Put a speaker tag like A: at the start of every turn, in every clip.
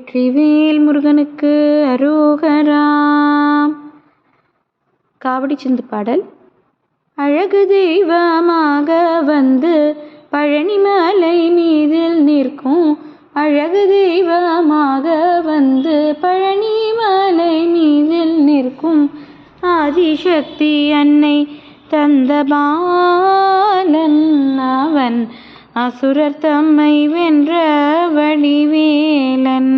A: வெற்றிவேல் முருகனுக்கு அரோகரா. காவடி சிந்து பாடல். அழகு தெய்வமாக வந்து பழனிமலை மீதில் நிற்கும், அழகு தெய்வமாக வந்து பழனிமலை மீதில் நிற்கும் ஆதிசக்தி அன்னை தந்த பாலன் அவன், அசுரர் தம்மை வென்ற வடிவேலன்.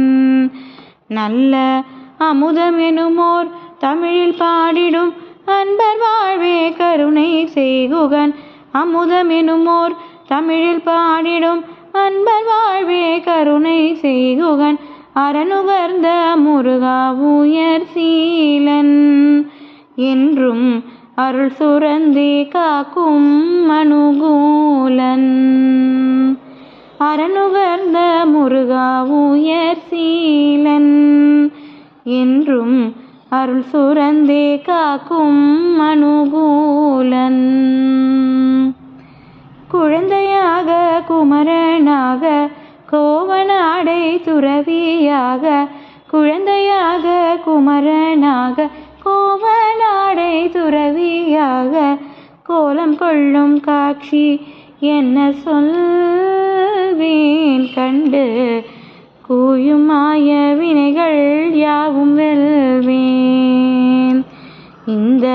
A: நல்ல அமுதம் எனுமோர் தமிழில் பாடிடும் அன்பர் வாழ்வே கருணை செய்குகன், அமுதம் எனுமோர் தமிழில் பாடிடும் அன்பர் வாழ்வே கருணை செய்குகன், அரணுகர்ந்த முருகா உயர் சீலன். என்றும் அருள் சுரந்தே காக்கும் அனுகூலன், அரணுகர்ந்த முருகா உயர் சீலன். என்றும் அருள் சுரந்தே காக்கும் அனுகூலன். குழந்தையாக குமரனாக கோவனாடை துறவியாக, குழந்தையாக குமரனாக கோவனாடை துறவியாக, கோலம் கொள்ளும் காட்சி என்ன சொல்வேன் கண்டு, கூயும் மாய வினைகள் யாவும் வெல்வேன். இந்த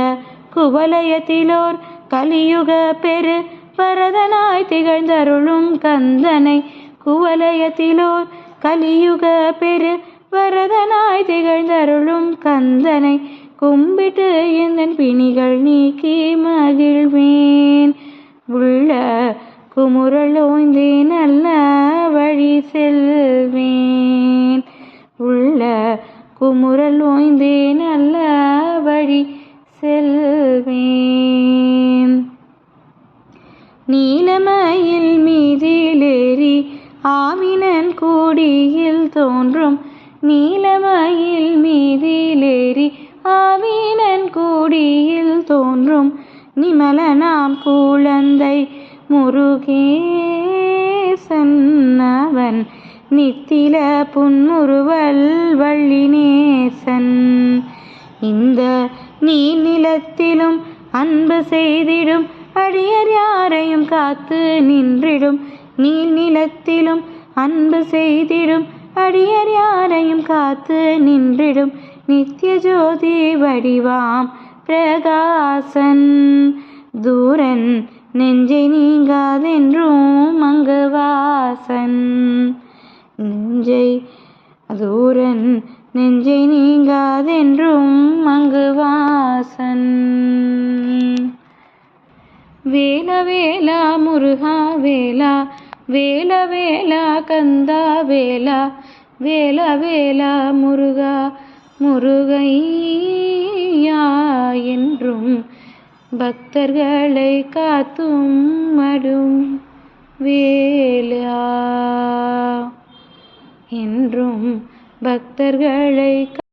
A: குவலயத்திலோர் கலியுக பெரு வரதனாய் திகழ்ந்தருளும் கந்தனை, குவலயத்திலோர் கலியுக பெரு வரதனாய் திகழ்ந்தருளும் கந்தனை, கும்பிட்டு எந்தன் பிணிகள் நீக்கி மகிழ்வேன். உள்ள குமுறல் ஓய்ந்தே நல்ல வழி செல்வேன், உள்ள குமுறல் ஓய்ந்தே நல்ல வழி செல்வேன். நீலமயில் மீதிலேறி ஆவினன் கூடியில் தோன்றும், நீலமயில் மீதிலேறி ஆவினன் கூடியில் தோன்றும் நிமலனாம் குழந்தை முருகேசன் அவன், நித்தில புன்முறுவல் வள்ளிநேசன். இந்த நீல் நிலத்திலும் அன்பு செய்திடும் அடியர் யாரையும் காத்து நின்றிடும், நீல் நிலத்திலும் அன்பு செய்திடும் அடியர் யாரையும் காத்து நின்றிடும் நித்திய ஜோதி வடிவாம் பிரகாசன். தூரன் நெஞ்சை நீங்காதென்றும் அங்கு வாசன், நெஞ்சை தூரன் நெஞ்சை நீங்காதென்றும் அங்கு வாசன். வேல வேலா முருகா வேலா, வேல வேலா கந்தா வேலா, வேல வேலா முருகா முருகையா. என்றும் பக்தர்களை காத்தும் மடும் வேலா, என்றும் பக்தர்களை